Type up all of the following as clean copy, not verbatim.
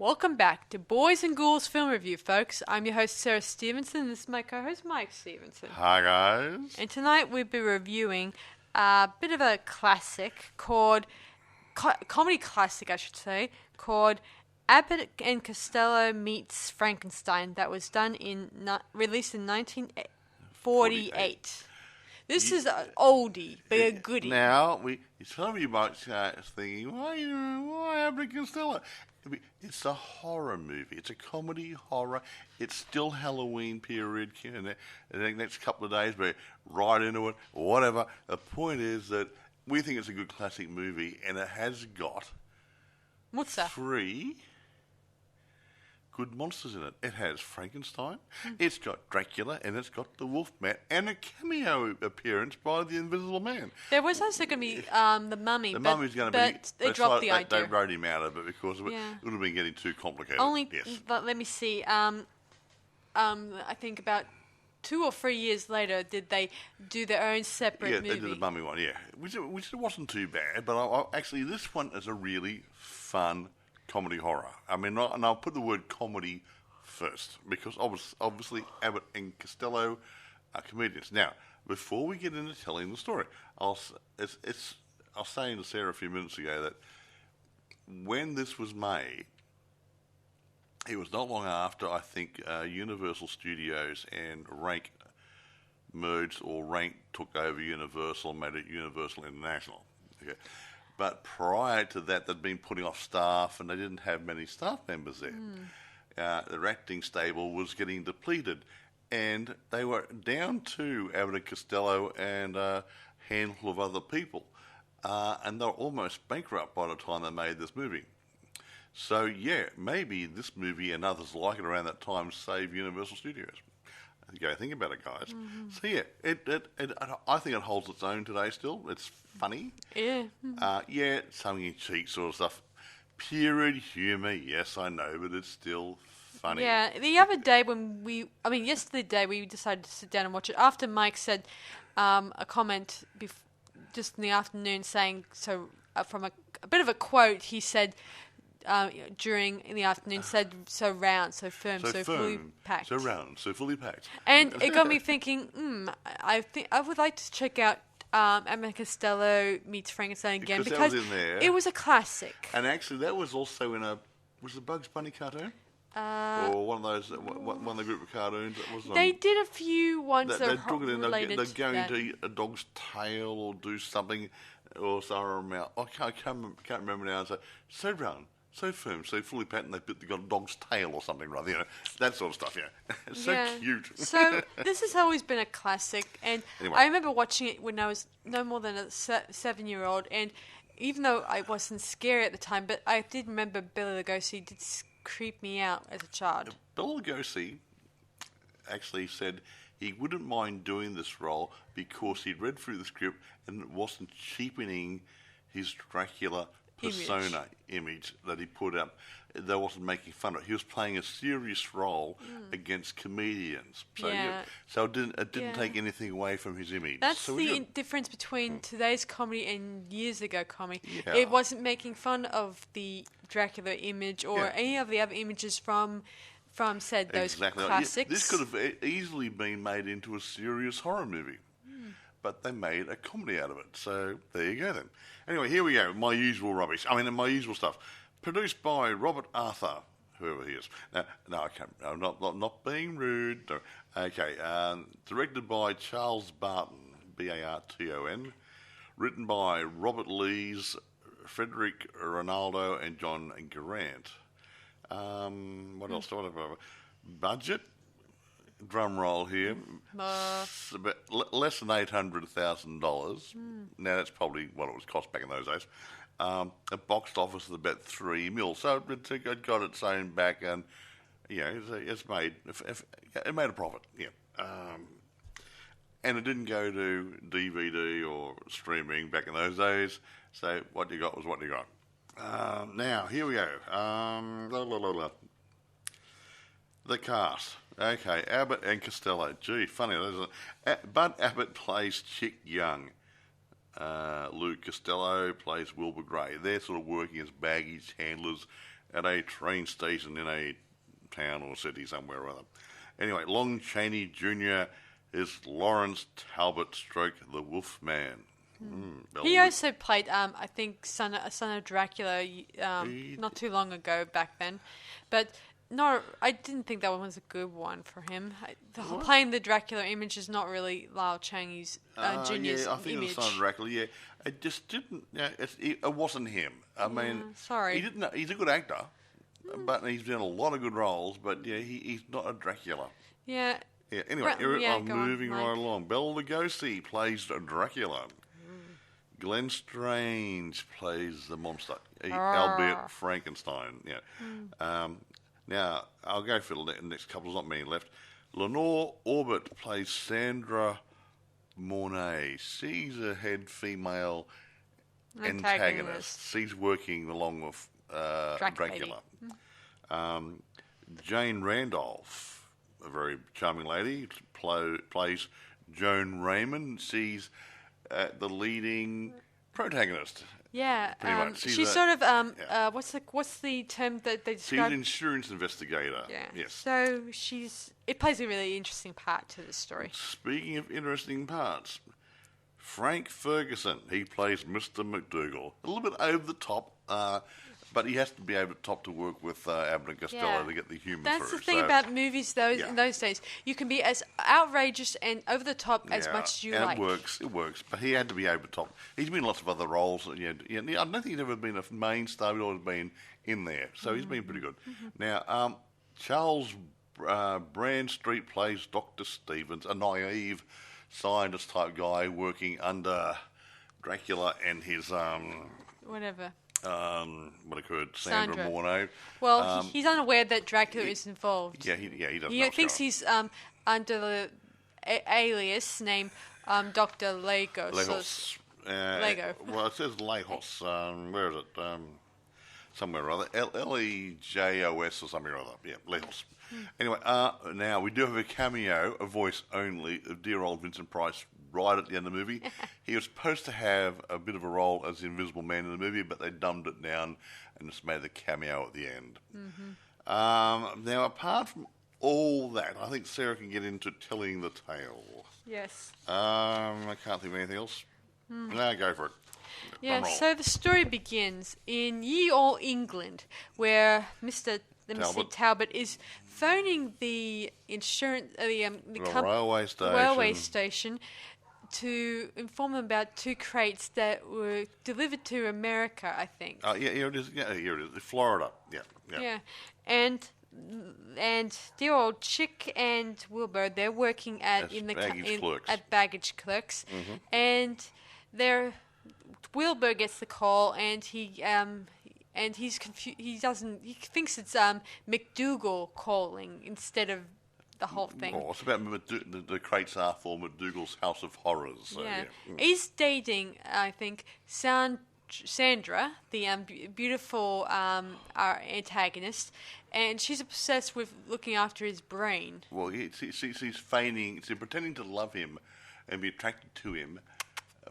Welcome back to Boys and Ghouls Film Review, folks. I'm your host, Sarah Stephenson. This is my co-host, Mike Stephenson. Hi, guys. And tonight we'll be reviewing a bit of a classic called, comedy classic, I should say, called Abbott and Costello Meets Frankenstein. That was released in 1948. This is an oldie, but a goodie. Now, some of you might start thinking, why Abbott and Costello? It's a horror movie. It's a comedy horror. It's still Halloween period. In the next couple of days, we're right into it, whatever. The point is that we think it's a good classic movie, and it has got three good monsters in it. It has Frankenstein, it's got Dracula, and it's got the Wolfman, and a cameo appearance by the Invisible Man. There was also going to be the Mummy, the Mummy's going to be. But they dropped the idea. They wrote him out of it because it would have been getting too complicated. But let me see. I think about 2 or 3 years later, did they do their own separate movie? Yeah, they did the Mummy one, which wasn't too bad. But actually, this one is a really fun comedy horror. I mean, and I'll put the word comedy first because obviously Abbott and Costello are comedians. Now, before we get into telling the story, I was saying to Sarah a few minutes ago that when this was made, it was not long after I think Universal Studios and Rank merged, or Rank took over Universal and made it Universal International. Okay. But prior to that, they'd been putting off staff, and they didn't have many staff members there. Their acting stable was getting depleted, and they were down to Abbott and Costello and a handful of other people, and they were almost bankrupt by the time they made this movie. So, maybe this movie and others like it around that time saved Universal Studios. Go think about it, guys. So I think it holds its own today. Still, it's funny. Tongue in cheek sort of stuff. Period humour, yes, I know, but it's still funny. Yeah, the other day yesterday we decided to sit down and watch it after Mike said a comment just in the afternoon saying from a bit of a quote. He said. During in the afternoon said so round, so firm, so fully packed. So round, so fully packed. And it got me thinking, I think I would like to check out Abbott Costello Meets Frankenstein again because it was a classic. And actually that was also was the Bugs Bunny cartoon? Or one of those, one of the group of cartoons that was on. They did a few ones that were related to that. They're going to eat a dog's tail or do something, or something else. I can't remember now. So round. So firm, so fully packed, and they got a dog's tail or something, rather, that sort of stuff, So cute. So this has always been a classic, and anyway. I remember watching it when I was no more than a 7-year-old, and even though I wasn't scary at the time, but I did remember Bela Lugosi did creep me out as a child. Bela Lugosi actually said he wouldn't mind doing this role because he'd read through the script and it wasn't cheapening his Dracula persona image that he put up. They wasn't making fun of it. He was playing a serious role against comedians. So it didn't take anything away from his image. That's the difference between today's comedy and years ago comedy. Yeah. It wasn't making fun of the Dracula image or any of the other images from those classics. This could have easily been made into a serious horror movie. But they made a comedy out of it. So there you go then. Anyway, here we go. My usual rubbish. My usual stuff. Produced by Robert Arthur, whoever he is. No, I can't. I'm not being rude. No. Okay. Directed by Charles Barton, Barton. Written by Robert Lees, Frederick Ronaldo, and John Grant. What else? Budget. Drum roll here. Less than $800,000. Now that's probably what it was cost back in those days. A box office of about $3 million. So it got its own back, and it made a profit. And it didn't go to DVD or streaming back in those days. So what you got was what you got. Now here we go. The cast. Okay, Abbott and Costello. Gee, funny. Bud Abbott plays Chick Young. Luke Costello plays Wilbur Gray. They're sort of working as baggage handlers at a train station in a town or city somewhere or other. Anyway, Lon Chaney Jr. is Lawrence Talbot stroke the Wolfman. He also played, I think, son of Dracula not too long ago back then. But no, I didn't think that one was a good one for him. Playing the Dracula image is not really Lyle Chaney's Jr.'s I think image. it was son of Dracula, yeah. It just didn't... it wasn't him. I mean... Sorry. He's a good actor, but he's done a lot of good roles, but yeah, he's not a Dracula. Yeah. Yeah, anyway, I'm moving right along. Bela Lugosi plays Dracula. Glenn Strange plays the monster, albeit Frankenstein. Yeah. Now, I'll go for the next couple. There's not many left. Lenore Orbit plays Sandra Mornay. She's a head female antagonist. She's working along with Dracula. Jane Randolph, a very charming lady, plays Joan Raymond. She's the leading protagonist. Yeah, pretty much. She's sort of what's the term that they describe? She's an insurance investigator. Yeah. Yes. So it plays a really interesting part to the story. Speaking of interesting parts, Frank Ferguson, he plays Mr. McDougal. A little bit over the top, but he has to be over the top to work with Abbott and Costello to get the humour through. That's the thing about movies in those days. You can be as outrageous and over the top as much as you like. It works. But he had to be over the top. He's been in lots of other roles. I don't think he's ever been a main star. He's always been in there. So he's been pretty good. Now, Charles Bradstreet plays Dr. Stevens, a naive scientist-type guy working under Dracula and his... what occurred? Sandra Mornay. Well, he's unaware that Dracula is involved. Yeah, he doesn't. He thinks he's under the alias name Dr. Lagos. Lego. Well, it says Lagos. Where is it? Somewhere or other. Lejos or something or other. Yeah, Lagos. Anyway, now we do have a cameo, a voice only, of dear old Vincent Price right at the end of the movie. He was supposed to have a bit of a role as the Invisible Man in the movie, but they dumbed it down and just made the cameo at the end. Now, apart from all that, I think Sarah can get into telling the tale. Yes. I can't think of anything else. No, go for it. Yeah, so the story begins in ye olde England, where Mr. Talbot is phoning the insurance, railway station to inform them about two crates that were delivered to America, I think. Oh, yeah, here it is. Yeah, here it is. Florida. Yeah. And dear old Chick and Wilbur, they're working at baggage clerks, and Wilbur gets the call, and he's confused. He thinks it's McDougal calling instead of the whole thing. Oh, it's about the crates are for McDougal's House of Horrors. So, yeah. He's dating, I think, Sandra, the beautiful antagonist, and she's obsessed with looking after his brain. Well, she's feigning, she's pretending to love him and be attracted to him,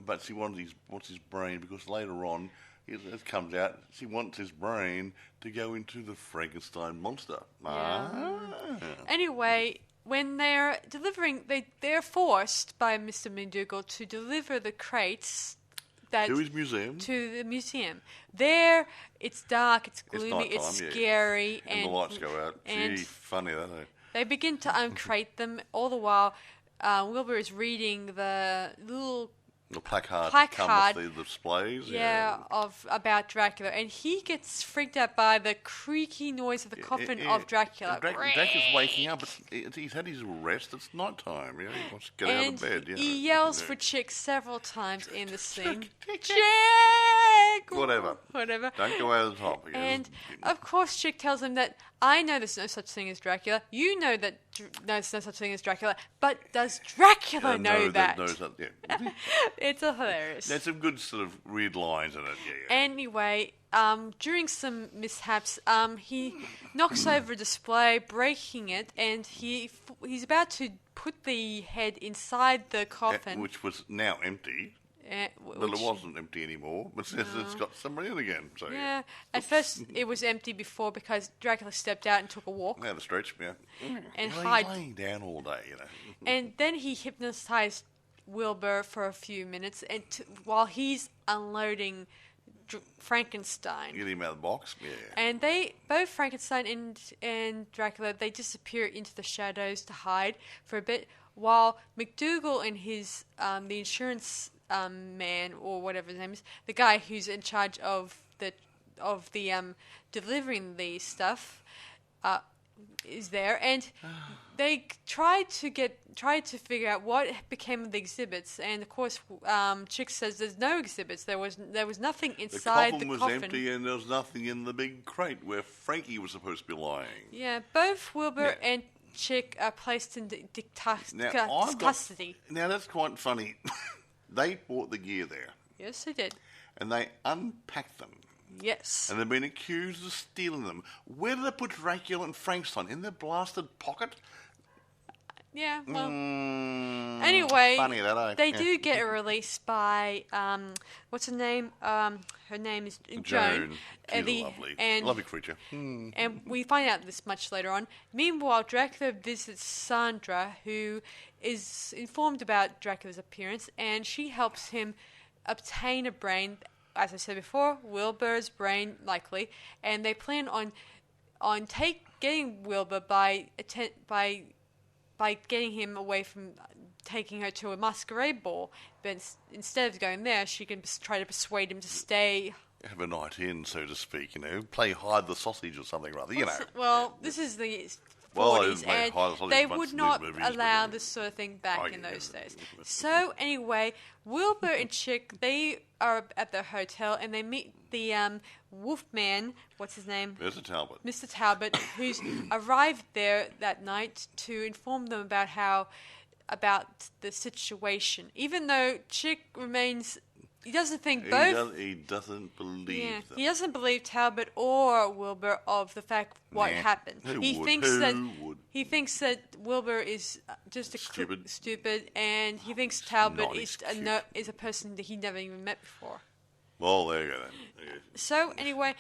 but she wants his brain because later on, it comes out, she wants his brain to go into the Frankenstein monster. Yeah. Anyway, when they're delivering, they're forced by Mr. McDougal to deliver the crates to his museum. To the museum. There, it's dark, it's gloomy, it's scary. And the lights go out. Gee, funny, that. They begin to uncrate them. All the while, Wilbur is reading the little... The placard with the displays. About Dracula. And he gets freaked out by the creaky noise of the coffin of Dracula. Dracula's waking up. He's had his rest. It's night time. He wants to get out of bed. He yells for Chick several times in the scene. Chick! Whatever. Don't go over the top. And, of course, Chick tells him that, I know there's no such thing as Dracula. You know that there's no such thing as Dracula. But does Dracula know that? Knows that, yeah. It's hilarious. There's some good sort of weird lines in it, yeah. Anyway, during some mishaps, he knocks over a display, breaking it, and he's about to put the head inside the coffin. Which was now empty. Well, it wasn't empty anymore, but it's got somebody in again. So Yeah. At first, it was empty before because Dracula stepped out and took a walk. Yeah, the stretch, yeah. And Well, hide. he's laying down all day, And then he hypnotized Wilbur for a few minutes, and while he's unloading Frankenstein. Get him out of the box, yeah. And both Frankenstein and Dracula, they disappear into the shadows to hide for a bit, while McDougal and his the insurance man, or whatever his name is, the guy who's in charge of the delivering the stuff, is there, and they tried to figure out what became of the exhibits, and of course, Chick says there's no exhibits. There was nothing inside the coffin. The coffin was empty, and there was nothing in the big crate where Frankie was supposed to be lying. Yeah, both Wilbur and Chick are placed in custody. Now that's quite funny. They bought the gear there. Yes, they did. And they unpacked them. Yes. And they've been accused of stealing them. Where did they put Dracula and Frankenstein? In their blasted pocket? Yeah, well... anyway, funny that, they do get a release by... what's her name? Her name is Joan. She's lovely. Lovely creature. And we find out this much later on. Meanwhile, Dracula visits Sandra, who is informed about Dracula's appearance, and she helps him obtain a brain... As I said before, Wilbur's brain, likely, and they plan on getting Wilbur by getting him away from taking her to a masquerade ball. But instead of going there, she can try to persuade him to stay. Have a night in, so to speak. Play hide the sausage or something rather. Well, this is the 40s, and they would not allow this sort of thing back in those days. So anyway, Wilbur and Chick, they are at the hotel, and they meet the Wolfman, what's his name? Mr. Talbot, who's arrived there that night to inform them about the situation. Even though Chick remains... He doesn't think both... He doesn't believe them. He doesn't believe Talbot or Wilbur of the fact what happened. He thinks that Wilbur is just stupid, and he thinks Talbot is a person that he never even met before. Well, there you go then. So anyway,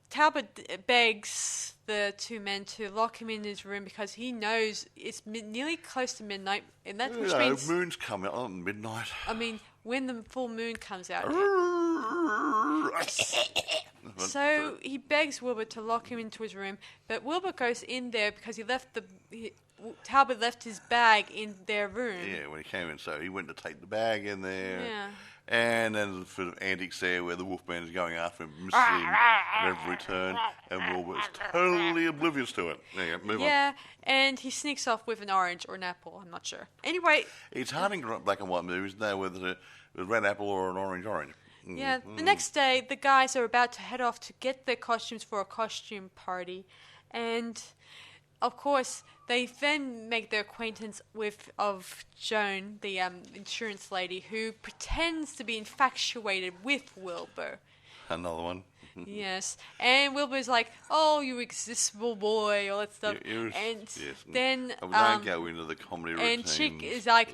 Talbot begs the two men to lock him in his room because he knows it's nearly close to midnight, and that which means moon's coming out at midnight. I mean, when the full moon comes out. So he begs Wilbur to lock him into his room, but Wilbur goes in there because Talbot left his bag in their room. Yeah, when he came in, so he went to take the bag in there. Yeah. And then the sort of antics there where the Wolfman is going after him, missing him at every turn, and Wilbur is totally oblivious to it. There you go, move on. And he sneaks off with an orange or an apple, I'm not sure. Anyway. It's hard in black and white movies to know whether it's a red apple or an orange. Yeah, the next day, the guys are about to head off to get their costumes for a costume party, and... Of course, they then make their acquaintance of Joan, the insurance lady, who pretends to be infatuated with Wilbur. Another one. Yes, and Wilbur's like, "Oh, you irresistible boy," all that stuff. Then don't go into the comedy routine. And Chick is like,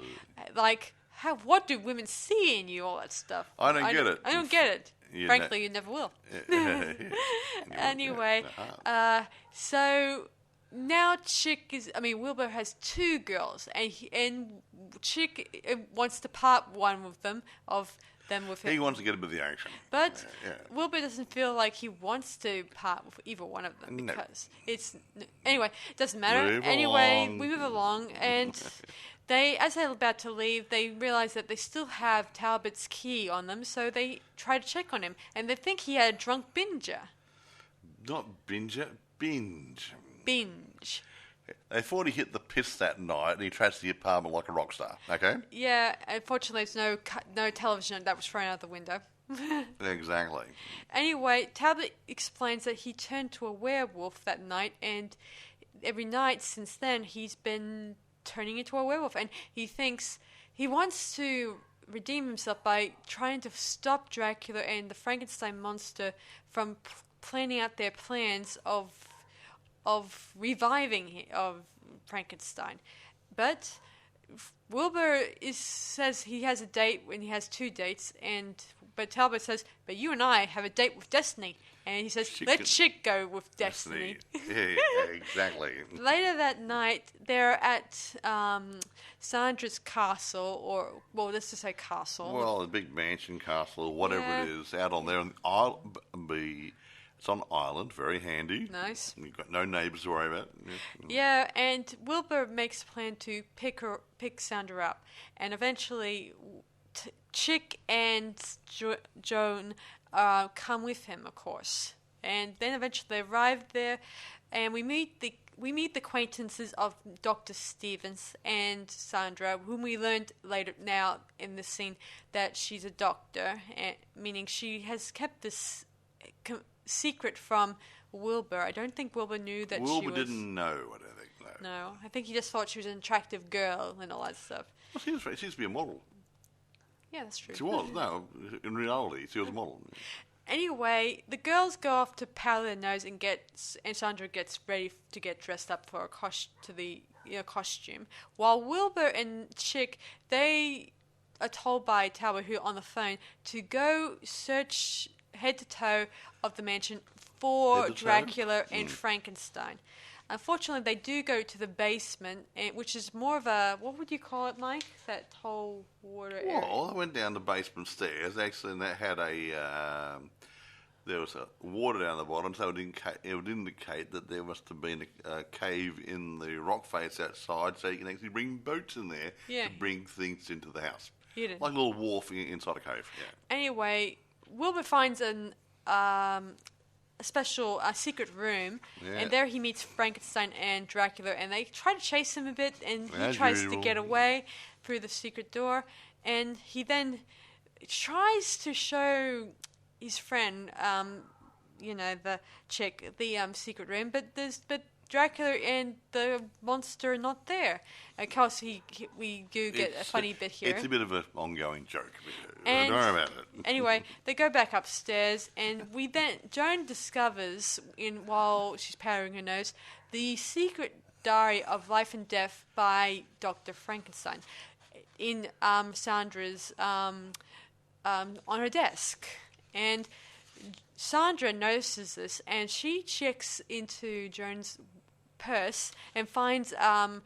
what do women see in you? All that stuff. I don't get it. I don't get it. Frankly, you never will. Anyway, so. Now Wilbur has two girls, and Chick wants to part one with them with him. He wants to get a bit of the action. But Wilbur doesn't feel like he wants to part with either one of them because anyway, it doesn't matter. We move along, and as they're about to leave, they realize that they still have Talbot's key on them, so they try to check on him, and they think he had a drunk binger. Not binger, binge. They thought he hit the piss that night, and he trashed the apartment like a rock star. Okay. Yeah, unfortunately, there's no television that was thrown out the window. Exactly. Anyway, Talbot explains that he turned to a werewolf that night, and every night since then he's been turning into a werewolf, and he thinks he wants to redeem himself by trying to stop Dracula and the Frankenstein monster from planning out their plans of reviving of Frankenstein. But Wilbur says he has a date when he has 2 dates, but Talbot says, but you and I have a date with destiny. And he says, let Chick go with destiny. Yeah, exactly. Later that night, they're at Sandra's castle, let's just say castle. Well, a big mansion, castle, or whatever it is, out on there. And it's on an island, very handy. Nice. You've got no neighbours to worry about. Yeah, and Wilbur makes a plan to pick Sandra up. And eventually, Chick and Joan come with him, of course. And then eventually they arrive there, and we meet the acquaintances of Dr. Stevens and Sandra, whom we learned later now in this scene that she's a doctor, meaning she has kept this secret from Wilbur. I don't think Wilbur knew that Wilbur didn't know, I don't think, no. No, I think he just thought she was an attractive girl and all that stuff. Well, she used to be a model. Yeah, that's true. She was, no. In reality, she was a model. Anyway, the girls go off to powder their nose and Sandra gets ready to get dressed up for a costume. While Wilbur and Chick, they are told by Talbot, who on the phone, to go search head to toe of the mansion for Dracula and Frankenstein. Unfortunately, they do go to the basement, which is more of a, what would you call it, Mike? That whole water area. Well, I went down the basement stairs, actually, and that had there was a water down the bottom, so it would indicate that there must have been a cave in the rock face outside, so you can actually bring boats in there to bring things into the house. Like a little wharf inside a cave, yeah. Anyway, Wilbur finds a secret room, and there he meets Frankenstein and Dracula, and they try to chase him a bit, and he tries to get away through the secret door, and he then tries to show his friend, the chick, the secret room, but Dracula and the monster are not there. Of course, we do get a funny bit here. It's a bit of an ongoing joke. And don't worry about it. Anyway, they go back upstairs, and Joan discovers, while she's powdering her nose, the secret diary of life and death by Dr. Frankenstein in Sandra's on her desk. And Sandra notices this, and she checks into Joan's purse and finds her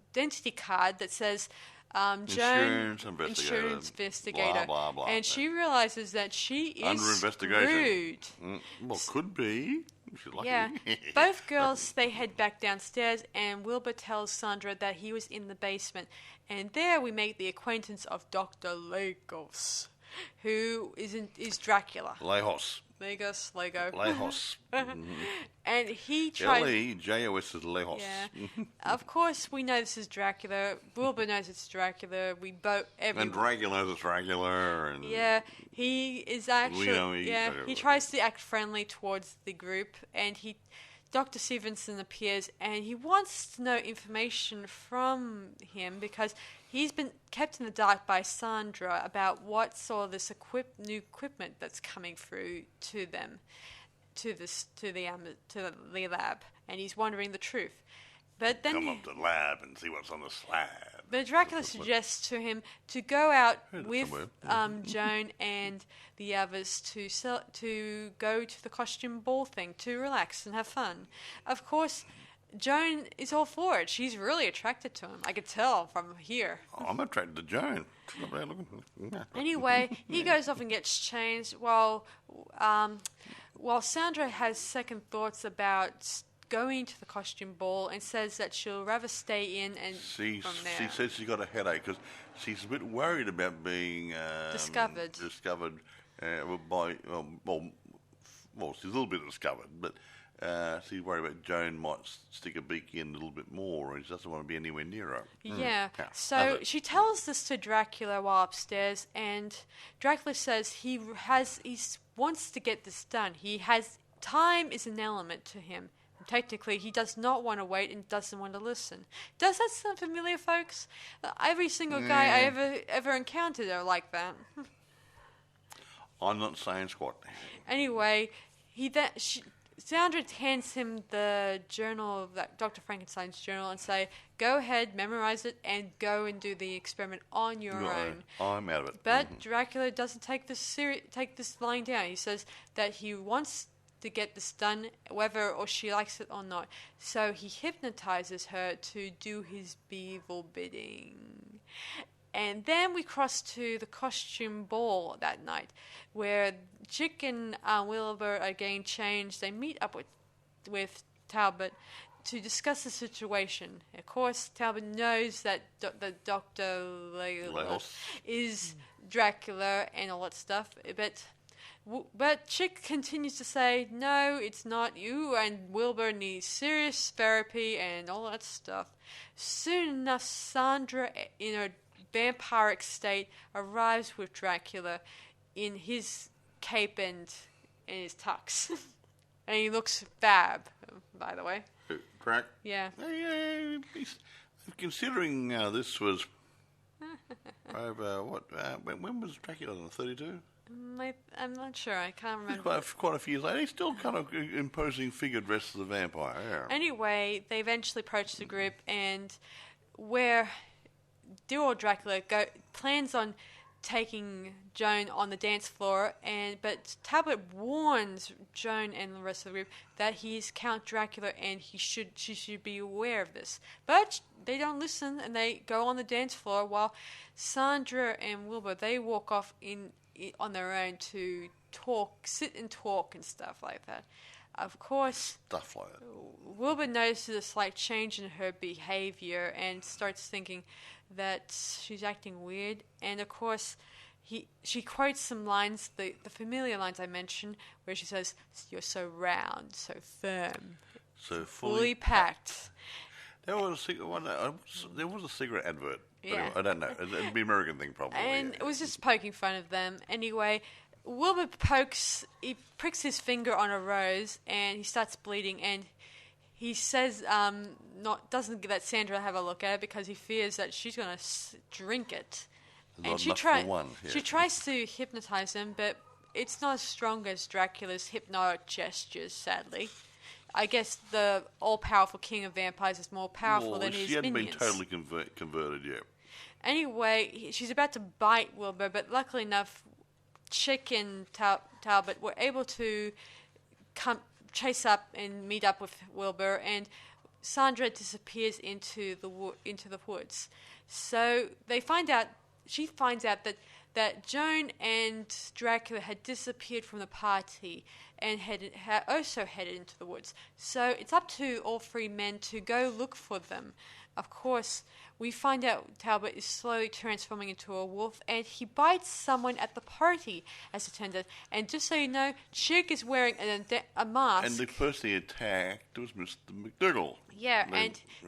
identity card that says Joan, insurance investigator, blah, blah, blah. And she realizes that she is under investigation. Screwed. Well, could be. She's lucky. Yeah. Both girls, they head back downstairs, and Wilbur tells Sandra that he was in the basement. And there we make the acquaintance of Dr. Lagos, who is Dracula. Lagos. Lagos. And he tries... L-E-J-O-S is Lagos. Yeah. Of course, we know this is Dracula. Wilbur knows it's Dracula. And Dracula knows it's Dracula. And yeah, he is actually... he tries to act friendly towards the group, and Dr. Stephenson appears, and he wants to know information from him because he's been kept in the dark by Sandra about what's all this new equipment that's coming through to them, to the lab, and he's wondering the truth. But then come up to the lab and see what's on the slab. But Dracula suggests to him to go out with Joan and the others to go to the costume ball thing, to relax and have fun. Of course, Joan is all for it. She's really attracted to him. I could tell from here. Oh, I'm attracted to Joan. Anyway, he goes off and gets changed while Sandra has second thoughts about going to the costume ball and says that she'll rather stay in and from there. She says she's got a headache because she's a bit worried about being discovered by she's a little bit discovered, but she's worried about Joan might stick a beak in a little bit more, and she doesn't want to be anywhere near her. Yeah. So she tells this to Dracula while upstairs, and Dracula says he wants to get this done. Time is an element to him. Technically, he does not want to wait and doesn't want to listen. Does that sound familiar, folks? Every single guy I ever encountered are like that. I'm not saying squat. Anyway, Sandra hands him the journal, that Dr. Frankenstein's journal, and say, "Go ahead, memorize it, and go and do the experiment on your own." I'm out of it. But Dracula doesn't take this lying down. He says that he wants to get this done, whether or she likes it or not. So he hypnotizes her to do his evil bidding. And then we cross to the costume ball that night, where Chick and Wilbur are getting changed. They meet up with Talbot to discuss the situation. Of course, Talbot knows that the Dr. Lagos is Dracula and all that stuff, but Chick continues to say, "No, it's not. You and Wilbur need serious therapy and all that stuff." Soon enough, Sandra, in her vampiric state, arrives with Dracula in his cape and his tux. And he looks fab, by the way. Drac? Yeah. Considering this was over, when was Dracula on, 32? I'm not sure. I can't remember. Quite a few years later. He's still kind of imposing figure dressed as a vampire. Yeah. Anyway, they eventually approach the group, and where dear old Dracula plans on taking Joan on the dance floor, but Talbot warns Joan and the rest of the group that he's Count Dracula and she should be aware of this. But they don't listen, and they go on the dance floor while Sandra and Wilbur, they walk off on their own to sit and talk and stuff like that. Of course, stuff like that. Wilbur notices a slight change in her behavior and starts thinking that she's acting weird. And of course, she quotes some lines, the familiar lines I mentioned, where she says, "You're so round, so firm, so fully packed." There was a cigarette advert. Yeah. I don't know. It'd be an American thing, probably. And it was just poking fun of them. Anyway, Wilbur pricks his finger on a rose, and he starts bleeding, and he says doesn't let Sandra have a look at it because he fears that she's going to drink it. And she tries to hypnotize him, but it's not as strong as Dracula's hypnotic gestures, sadly. I guess the all-powerful king of vampires is more powerful than his minions. She hadn't been totally converted yet. Anyway, she's about to bite Wilbur, but luckily enough, Chick and Talbot were able to chase up and meet up with Wilbur, and Sandra disappears into the woods. So she finds out that Joan and Dracula had disappeared from the party and had also headed into the woods. So it's up to all three men to go look for them. Of course, we find out Talbot is slowly transforming into a wolf, and he bites someone at the party, as it turns out. And just so you know, Chick is wearing a mask. And the person he attacked was Mr. McDougal. Yeah,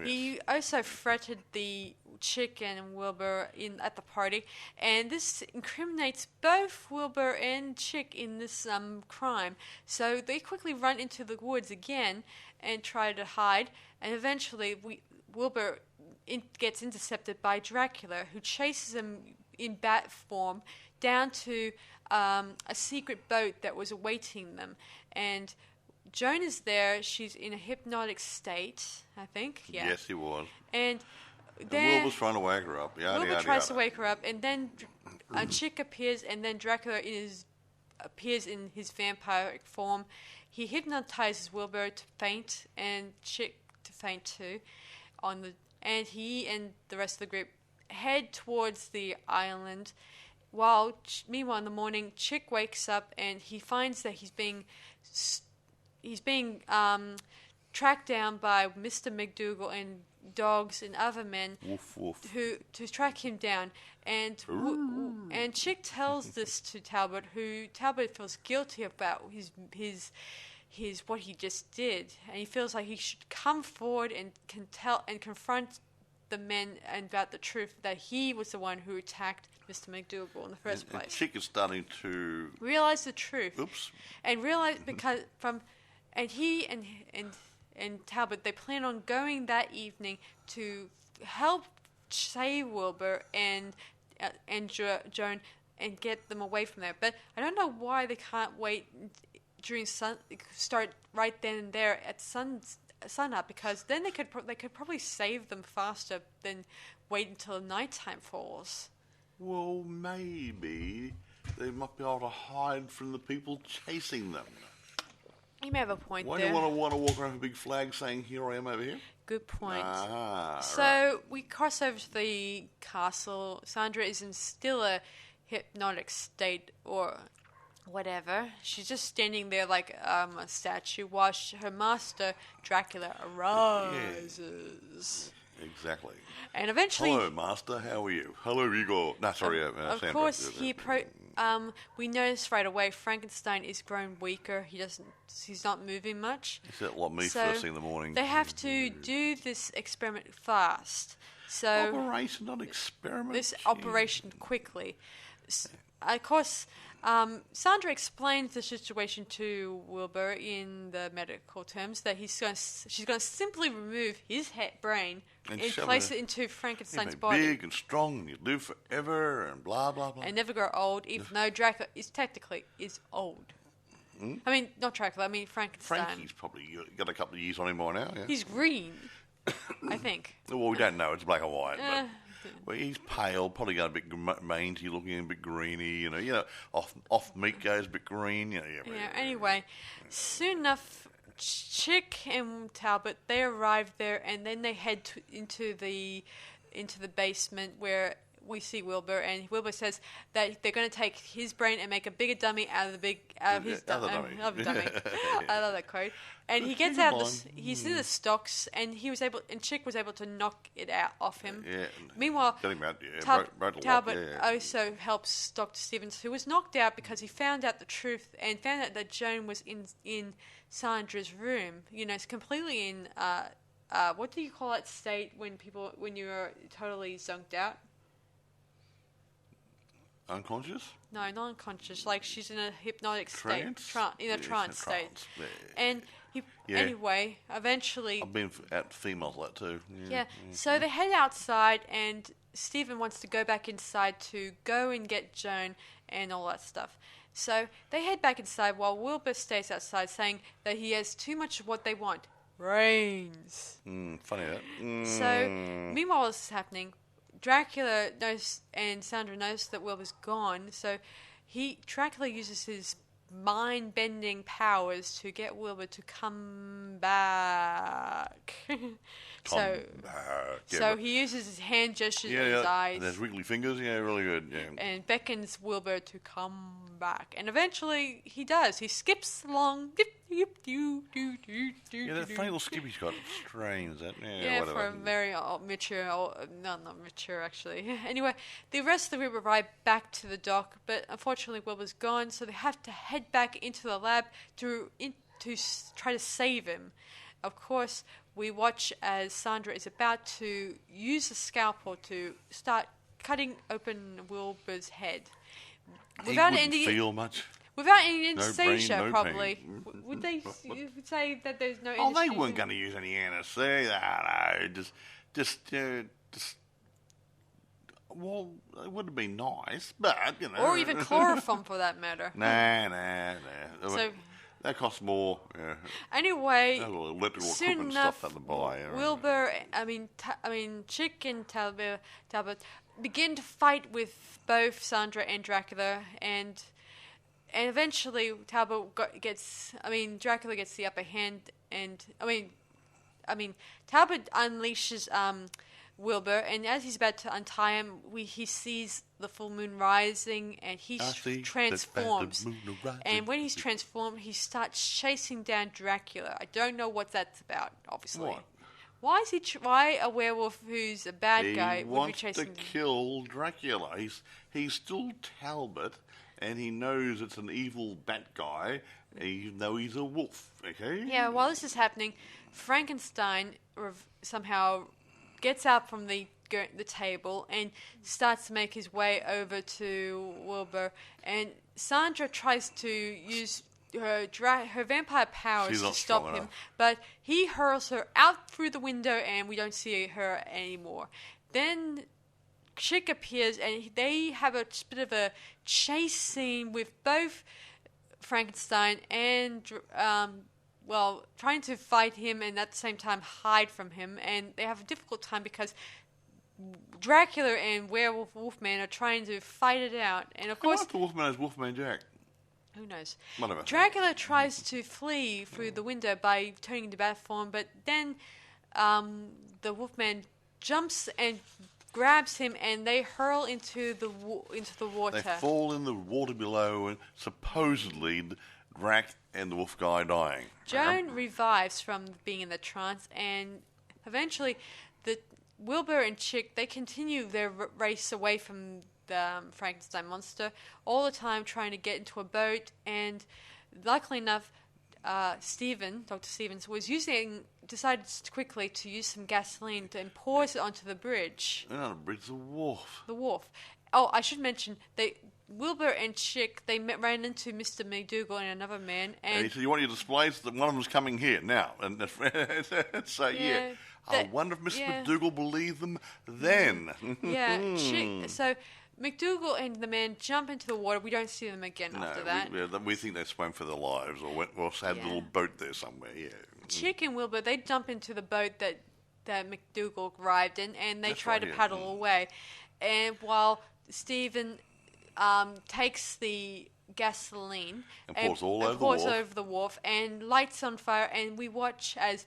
he also threatened the Chick and Wilbur at the party, and this incriminates both Wilbur and Chick in this crime. So they quickly run into the woods again and try to hide, and eventually Wilbur gets intercepted by Dracula, who chases him in bat form down to a secret boat that was awaiting them. And Joan is there. She's in a hypnotic state, I think. Yeah. Yes, he was. And Wilbur's trying to wake her up. Wilbur tries to wake her up, and then a Chick appears, and then Dracula appears in his vampiric form. He hypnotizes Wilbur to faint, and Chick to faint too. And he and the rest of the group head towards the island. While meanwhile in the morning, Chick wakes up and he finds that he's being tracked down by Mr. McDougal and dogs and other men who to track him down. And Chick tells this to Talbot, who Talbot feels guilty about his what he just did, and he feels like he should come forward and confront the men about the truth that he was the one who attacked Mr. McDougal in the first place. And Chick is starting to realize the truth. Oops. And realize he and Talbot, they plan on going that evening to help save Wilbur and Joan and get them away from there. But I don't know why they can't wait during start right then and there at sun up, because then they could probably save them faster than wait until nighttime falls. Well, maybe they might be able to hide from the people chasing them. You may have a point Why there. do you want to walk around with a big flag saying, "Here I am over here"? Good point. So Right. we cross over to the castle. Sandra is in still a hypnotic state or whatever. She's just standing there like a statue while her master, Dracula, arises. Exactly. And eventually... Hello, Master. How are you? Hello, Igor. No, sorry, Of Sandra. course, we notice right away Frankenstein is grown weaker. He's not moving much. It's a lot me So first thing in the morning. They have to do this experiment fast. So Operation, not experiment. this operation quickly. Of course, Sandra explains the situation to Wilbur in the medical terms that she's going to simply remove his brain and place it into Frankenstein's body. Big and strong, and you live forever, and blah blah blah. And never grow old, even though Dracula is technically old. I mean, not Dracula. I mean Frankenstein. Frankie's probably got a couple of years on him by now. Yeah. He's green, I think. Well, we don't know. It's black and white. But well, he's pale, probably got a bit mangy looking, a bit greeny. You know, off meat goes a bit green. Yeah. Anyway, soon enough, Chick and Talbot, they arrive there, and then they head into the basement where we see Wilbur, and Wilbur says that they're going to take his brain and make a bigger dummy out of his dummy. I love that quote. And he gets out. He's in the stocks, and Chick was able to knock it off him. Yeah. Meanwhile, Get him out, broke a lot, Talbot also helps Dr. Stephenson, who was knocked out because he found out the truth and found out that Joan was in Sandra's room. You know, it's completely in what do you call that state when you're totally zonked out? Unconscious? No, not unconscious. Like she's in a hypnotic state, Trance? in a trance state. Yeah. And anyway, eventually, I've been at females like that too. yeah. So they head outside, and Stephen wants to go back inside to go and get Joan and all that stuff. So they head back inside while Wilbur stays outside, saying that he has too much of what they want: brains. Funny that. So meanwhile, this is happening. Dracula knows, and Sandra knows that Wilbur's gone, so Dracula uses his mind-bending powers to get Wilbur to come back. So he uses his hand gestures and his eyes. And his wiggly fingers, really good. Yeah. And beckons Wilbur to come back. And eventually he does. He skips along. That funny little skip he's got. Strange, that. Yeah, whatever. for a very mature, not mature actually. Anyway, the rest of the group arrive back to the dock, but unfortunately Wilbur's gone, so they have to head back into the lab to try to save him. Of course, we watch as Sandra is about to use a scalpel to start cutting open Wilbur's head. Without any feel much. Without any anesthesia, no probably. pain. Would they say that there's no Oh, anesthesia? they weren't going to use any anesthesia. No, just. Well, it would have been nice, but Or even chloroform, for that matter. Nah. So that costs more. Yeah. anyway, Electrical soon equipment enough, stuff that to buy. Wilbur, Chick and Talbot begin to fight with both Sandra and Dracula, and eventually Dracula gets the upper hand, and Talbot unleashes Wilbur, and as he's about to untie him, he sees the full moon rising, and he transforms. And when he's transformed, he starts chasing down Dracula. I don't know what that's about, obviously. What? Why a werewolf who's a bad guy would be chasing He wants to kill Dracula. He's still Talbot, and he knows it's an evil bat guy, even though he's a wolf. Okay. Yeah. While this is happening, Frankenstein somehow gets out from the table and starts to make his way over to Wilbur, and Sandra tries to use her vampire powers to stop him, but he hurls her out through the window, and we don't see her anymore. Then Chick appears, and they have a bit of a chase scene with both Frankenstein and trying to fight him and at the same time hide from him, and they have a difficult time because Dracula and Werewolf Wolfman are trying to fight it out, and of course the Wolfman is Wolfman Jack. Who knows? Whatever. Dracula tries to flee through the window by turning into bat form, but then the Wolfman jumps and grabs him, and they hurl into the water. They fall in the water below, and supposedly Drac and the wolf guy dying. Joan revives from being in the trance, and eventually the Wilbur and Chick, they continue their race away from the Frankenstein monster, all the time trying to get into a boat, and luckily enough, Dr. Stevens, decided quickly to use some gasoline and pours it onto the bridge. Not a bridge, the wharf. The wharf. Oh, I should mention, Wilbur and Chick, they ran into Mr. McDougal and another man. And he said, you want your displays? One of them's coming here now. And so, I wonder if Mr. McDougal believed them then. So McDougal and the man jump into the water. We don't see them again after that. We think they swam for their lives or had a little boat there somewhere, Chick and Wilbur, they jump into the boat that McDougal arrived in, and they try to paddle away. And while Stephen takes the gasoline and pours over the wharf and lights on fire, and we watch as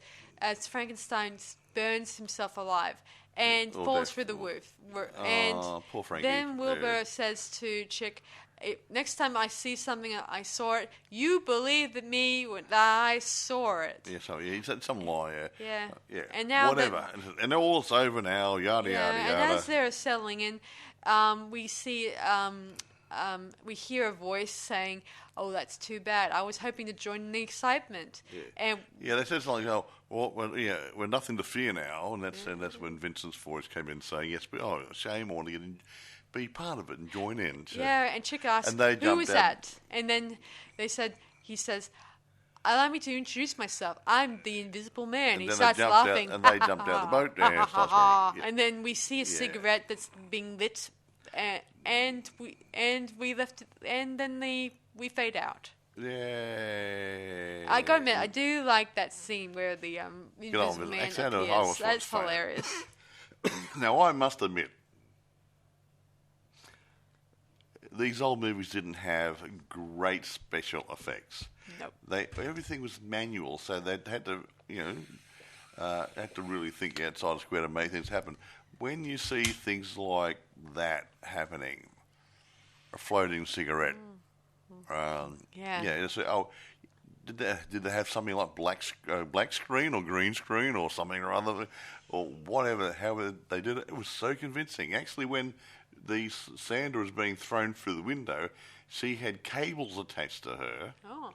Frankenstein burns himself alive and falls through the roof. Poor Frankie. Then Wilbur says to Chick, next time I see something, I saw it, you believe me when I saw it. He said some lie, And now whatever. And all it's over now, yada, yada, yada. And as they're settling in, we see... we hear a voice saying, "Oh, that's too bad. I was hoping to join the excitement." And they said something like, we're nothing to fear now, and that's when Vincent's voice came in saying, "Yes, but shame, I want to get in, be part of it and join in." So. Yeah, and Chick asked, "Who is that?" And then he says, "Allow me to introduce myself. I'm the Invisible Man." And he starts laughing, and they jumped out of the boat. And then we see a cigarette that's being lit. And we left it, and then we fade out. Yeah. I gotta admit, I do like that scene where the Invisible Man appears. That's hilarious. Now, I must admit, these old movies didn't have great special effects. Nope. Everything was manual, so they had to, had to really think outside the square to make things happen. When you see things like that happening, a floating cigarette, did they have something like black screen or green screen or something or other, or whatever? However they did it, it was so convincing. Actually, when the Sandra was being thrown through the window, she had cables attached to her. Oh.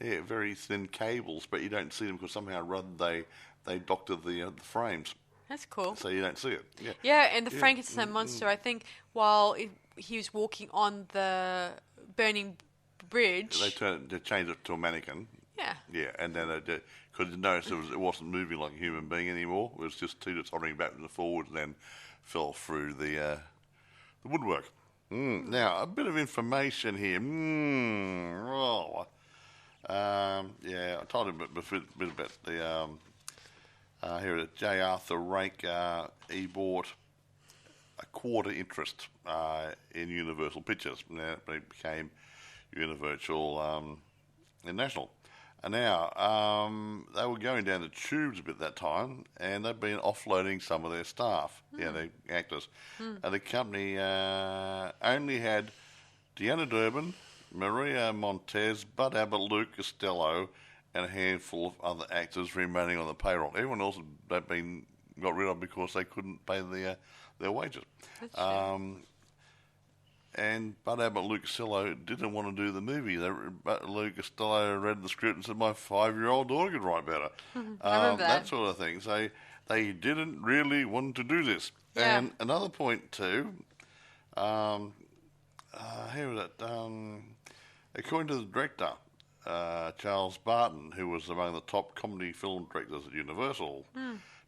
Yeah, very thin cables, but you don't see them because somehow or other they doctored the frames. That's cool. So you don't see it. Yeah. Yeah, and the Frankenstein monster, I think, while he was walking on the burning bridge... They changed it to a mannequin. Yeah. Yeah, and then because you noticed it wasn't moving like a human being anymore. It was just teeter-tottering backwards and forwards and then fell through the woodwork. Now, a bit of information here. I told him a bit about the... here at J. Arthur Rank, he bought a quarter interest in Universal Pictures. Now it became Universal National. And now they were going down the tubes a bit that time, and they've been offloading some of their staff, the actors. And the company only had Deanna Durbin, Maria Montez, Bud Abbott, Luke Costello, and a handful of other actors remaining on the payroll. Everyone else had been got rid of because they couldn't pay their wages. And Bud Abbott and Luke Costello didn't want to do the movie. Luke Costello read the script and said, "My 5-year-old daughter could write better." I remember that sort of thing. So they didn't really want to do this. Yeah. And another point too, here was it. According to the director, Charles Barton, who was among the top comedy film directors at Universal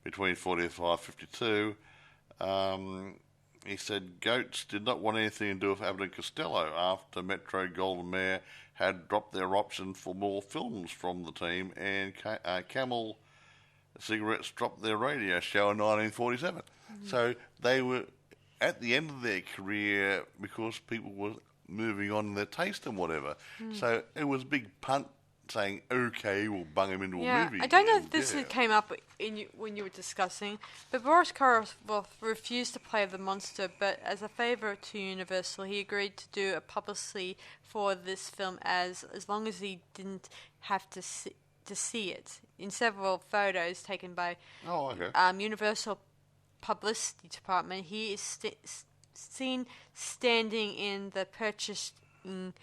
between 45 and 52, he said Goats did not want anything to do with Abbott and Costello after Metro Golden Mare had dropped their option for more films from the team, and Camel Cigarettes dropped their radio show in 1947. So they were at the end of their career because people were moving on in their taste and whatever. So it was a big punt saying, okay, we'll bung him into a movie. I don't know if this came up when you were discussing, but Boris Karloff refused to play the monster, but as a favour to Universal, he agreed to do a publicity for this film as long as he didn't have to see it. In several photos taken by Universal Publicity Department, he is seen standing in the purchasing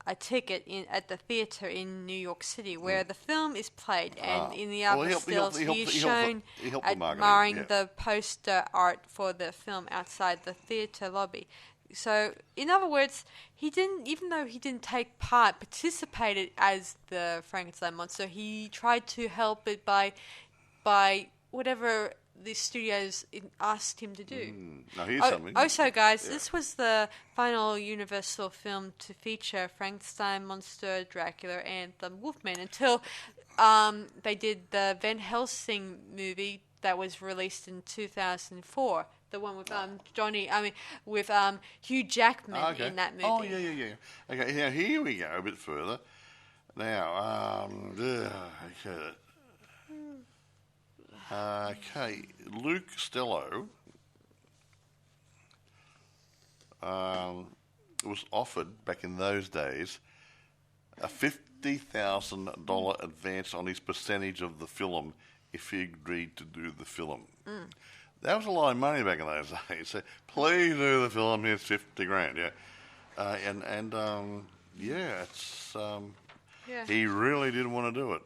a ticket at the theatre in New York City where the film is played, and in the other stills he is shown admiring the poster art for the film outside the theatre lobby. So, in other words, he didn't, even though he didn't take part, participated as the Frankenstein monster. He tried to help it by whatever the studios asked him to do. Now here's something. Also, guys, this was the final Universal film to feature Frankenstein, Monster, Dracula, and the Wolfman until they did the Van Helsing movie that was released in 2004. The one with Hugh Jackman in that movie. Oh, yeah. Okay, now here we go a bit further. Now, Luke Costello was offered, back in those days, a $50,000 advance on his percentage of the film if he agreed to do the film. That was a lot of money back in those days. So, please do the film, here's $50,000, he really didn't want to do it.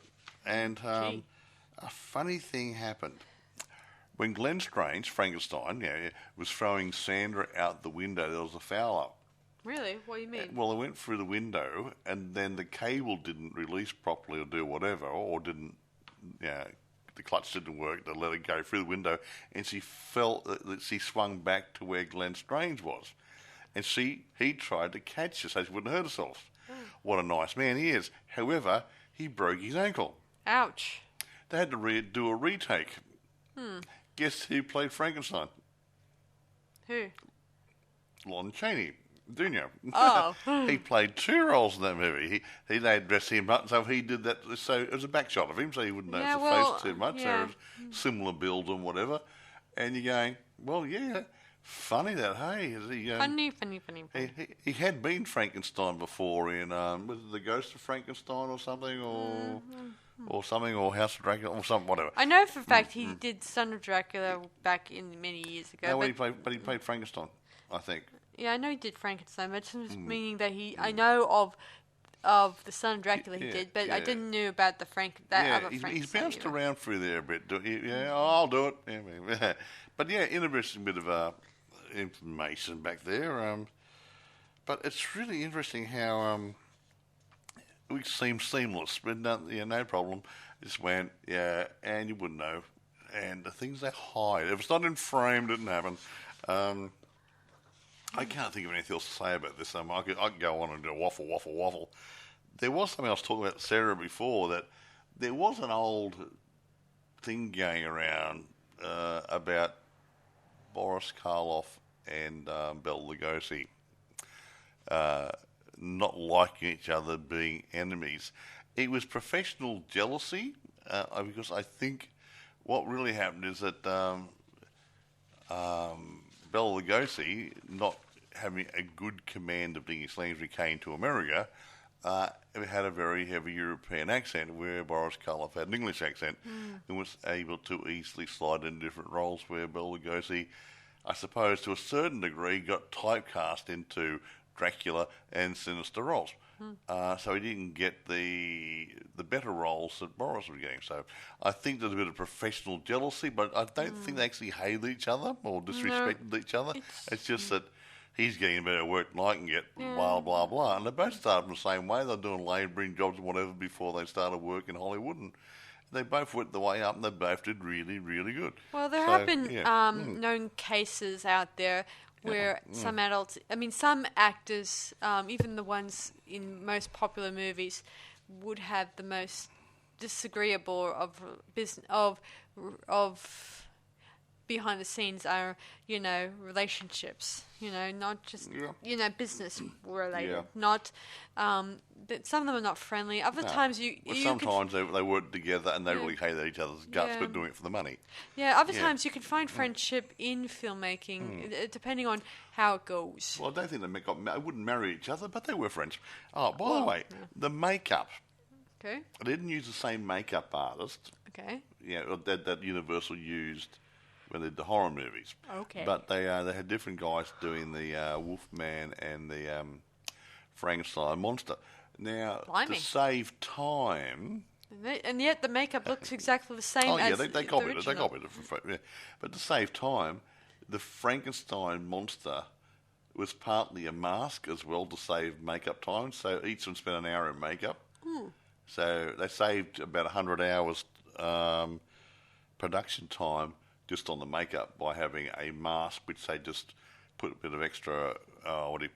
And a funny thing happened. When Glenn Strange, Frankenstein, was throwing Sandra out the window, there was a foul up. Really? What do you mean? Well, it went through the window, and then the cable didn't release properly or do whatever, or didn't, the clutch didn't work to let it go through the window, and she felt that she swung back to where Glenn Strange was. And he tried to catch her so she wouldn't hurt herself. What a nice man he is. However, he broke his ankle. Ouch. They had to do a retake. Guess who played Frankenstein? Who? Lon Chaney Jr. Oh. He played 2 roles in that movie. They dressed him up, so he did that. So it was a back shot of him, so you wouldn't know his face too much. So it was similar build and whatever. And you're going, funny that, hey? Funny. He had been Frankenstein before in, was it The Ghost of Frankenstein or something, or something, or House of Dracula, or something, whatever. I know for a fact he did Son of Dracula back in many years ago. No, he played Frankenstein, I think. Yeah, I know he did Frankenstein, but it's meaning that I know of the Son of Dracula he did, but I didn't know about the other Frankenstein. He's bounced around through there a bit. I'll do it. But interesting bit of information back there. But it's really interesting how we seem seamless, but no problem. Just went, and you wouldn't know. And the things they hide. If it's not in frame, it didn't happen. I can't think of anything else to say about this. I could go on and do a waffle. There was something I was talking about Sarah before, that there was an old thing going around about Boris Karloff and Bela Lugosi not liking each other, being enemies. It was professional jealousy, because I think what really happened is that Bela Lugosi, not having a good command of the English language when he came to America, had a very heavy European accent, where Boris Karloff had an English accent and was able to easily slide in different roles, where Bela Lugosi, I suppose to a certain degree, got typecast into Dracula and sinister roles. So he didn't get the better roles that Boris was getting. So I think there's a bit of professional jealousy, but I don't think they actually hated each other or disrespected each other. It's just that he's getting better work than I can get, blah, blah, blah. And they both started the same way. They're doing labouring jobs and whatever before they started work in Hollywood. And they both went the way up, and they both did really, really good. Well, there have been known cases out there where some adults, I mean, some actors, even the ones in most popular movies, would have the most disagreeable of behind the scenes are, relationships, not just, business related. Yeah. Not, but some of them are not friendly. Other times sometimes they work together and they really hate each other's guts, but doing it for the money. Yeah, other times you can find friendship in filmmaking, depending on how it goes. Well, I don't think they wouldn't marry each other, but they were friends. Oh, by the way, the makeup. Okay. They didn't use the same makeup artist. Okay. Yeah, that Universal used when they did the horror movies. Okay. But they had different guys doing the Wolfman and the Frankenstein monster. Now, Blimey. to save time... And yet the makeup looks exactly the same Oh, yeah, as they the copied it. original. They copied it. Yeah. But to save time, the Frankenstein monster was partly a mask as well to save makeup time. So each of them spent an hour in makeup. So they saved about 100 hours production time just on the makeup by having a mask, which they just put a bit of extra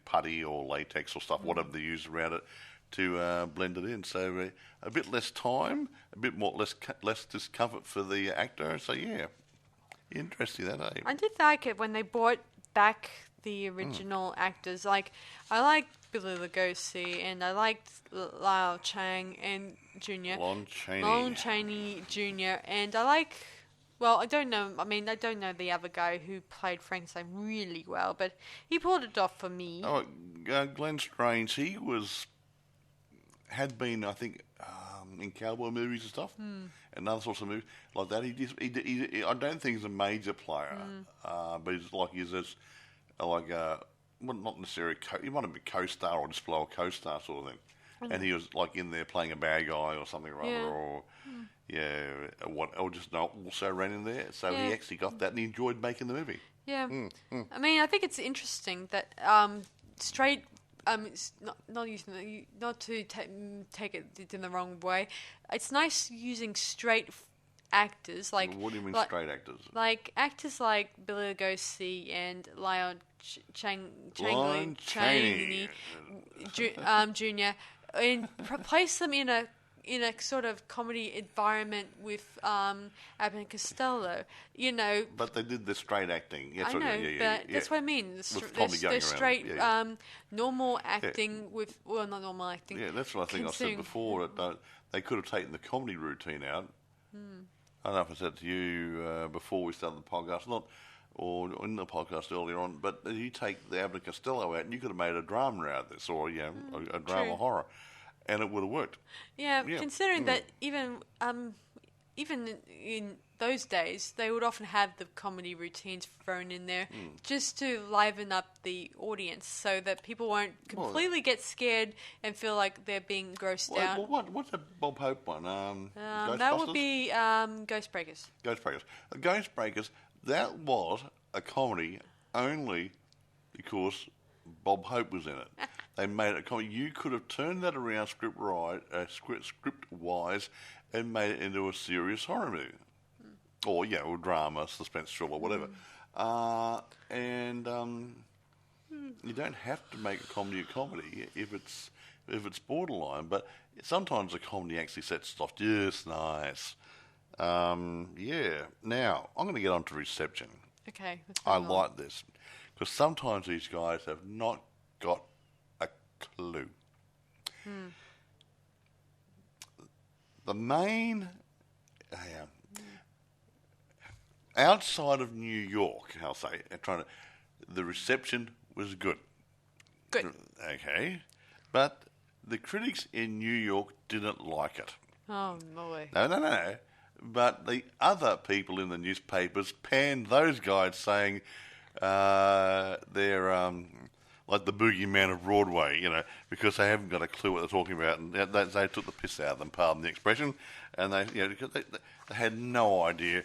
putty or latex or stuff, whatever they use around it, to blend it in. So a bit less time, a bit more less discomfort for the actor. So yeah, interesting that, eh? I did like it when they brought back the original actors. Like, I liked Billy Lugosi, and I liked Lyle Chang and Jr. Lon Chaney. Lon Chaney Jr. And I like... Well, I don't know. I mean, I don't know the other guy who played Frankenstein really well, but he pulled it off for me. Oh, Glenn Strange, he had been, I think, in cowboy movies and stuff, and other sorts of movies like that. I don't think he's a major player, but well, not necessarily. He might have been co-star or just below a co-star sort of thing, and he was like in there playing a bad guy or something or other, or. Yeah, or just also ran in there. So he actually got that and he enjoyed making the movie. Yeah. I mean, I think it's interesting that straight... it's not to take it in the wrong way. It's nice using straight actors. Like, what do you mean straight actors? Like actors like Billy Lugosi and Lyle Chaney Jr. And place them in a sort of comedy environment with Abbott Costello, But they did the straight acting. Yes, I know, but that's what I mean. The straight, normal acting with... Well, not normal acting. Yeah, that's what I think I said before. They could have taken the comedy routine out. I don't know if I said to you before we started the podcast, or in the podcast earlier on, but you take the Abbott Costello out and you could have made a drama out of this, or a drama horror. And it would have worked. Yeah, considering that even in those days, they would often have the comedy routines thrown in there just to liven up the audience, so that people won't completely get scared and feel like they're being grossed out. What's the Bob Hope one? That would be Ghostbreakers. Ghostbreakers. That was a comedy only because Bob Hope was in it. They made it a comedy. You could have turned that around script-wise and made it into a serious horror movie. Or, or drama, suspense, thriller, whatever. You don't have to make a comedy if it's borderline, but sometimes a comedy actually sets it off just nice. Now, I'm going to get on to reception. Okay. I like this, because sometimes these guys have not got a clue. The main... outside of New York, I'll say, the reception was good. Good. Okay. But the critics in New York didn't like it. Oh, no way. No. But the other people in the newspapers panned those guys, saying they're like the boogeyman of Broadway, because they haven't got a clue what they're talking about, and they took the piss out of them, pardon the expression, and because they had no idea.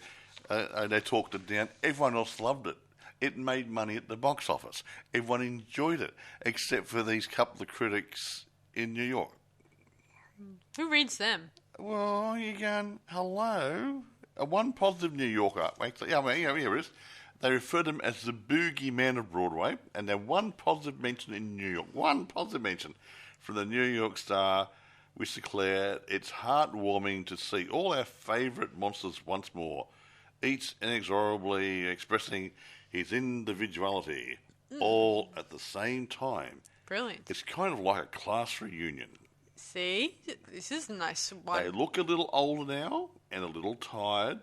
They talked it down. Everyone else loved it. It made money at the box office. Everyone enjoyed it, except for these couple of critics in New York. Who reads them? Well, you're going, hello? One positive New Yorker, actually, here it is. They referred to him as the boogeyman of Broadway, and they had one positive mention in New York. One positive mention from the New York Star, which declared, "It's heartwarming to see all our favourite monsters once more, each inexorably expressing his individuality, all at the same time." Brilliant. It's kind of like a class reunion. See? This is a nice one. They look a little older now and a little tired.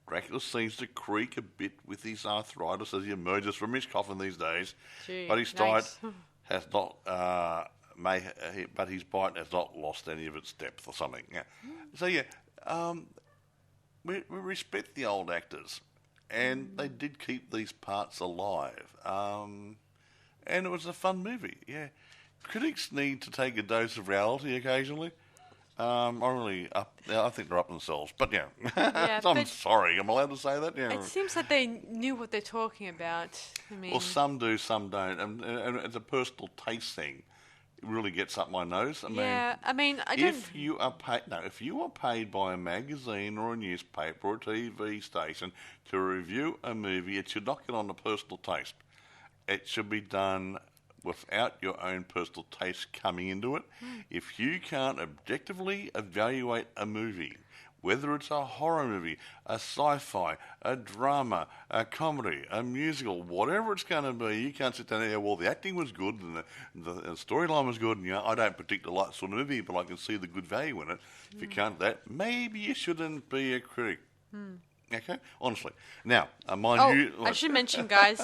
Dracula seems to creak a bit with his arthritis as he emerges from his coffin these days. Gee, but his nice. diet has not, but his bite has not lost any of its depth or something. Yeah. So yeah, we respect the old actors, and they did keep these parts alive. And it was a fun movie. Yeah, critics need to take a dose of reality occasionally. I think they're up themselves, but yeah, Yeah, I'm but sorry. I'm allowed to say that. Yeah. it seems like they knew what they're talking about. I mean, Well, some do, some don't, and it's a personal taste thing. It really gets up my nose. I mean, I don't. if you are paid by a magazine or a newspaper or a TV station to review a movie, it should not get on the personal taste. It should be done without your own personal taste coming into it. If you can't objectively evaluate a movie, whether it's a horror movie, a sci-fi, a drama, a comedy, a musical, whatever it's going to be, you can't sit down and say, well, the acting was good and the storyline was good, and I don't particularly like sort of movie, but I can see the good value in it. If you can't do that, maybe you shouldn't be a critic. Okay? Honestly. Now, mind you... I should mention, guys,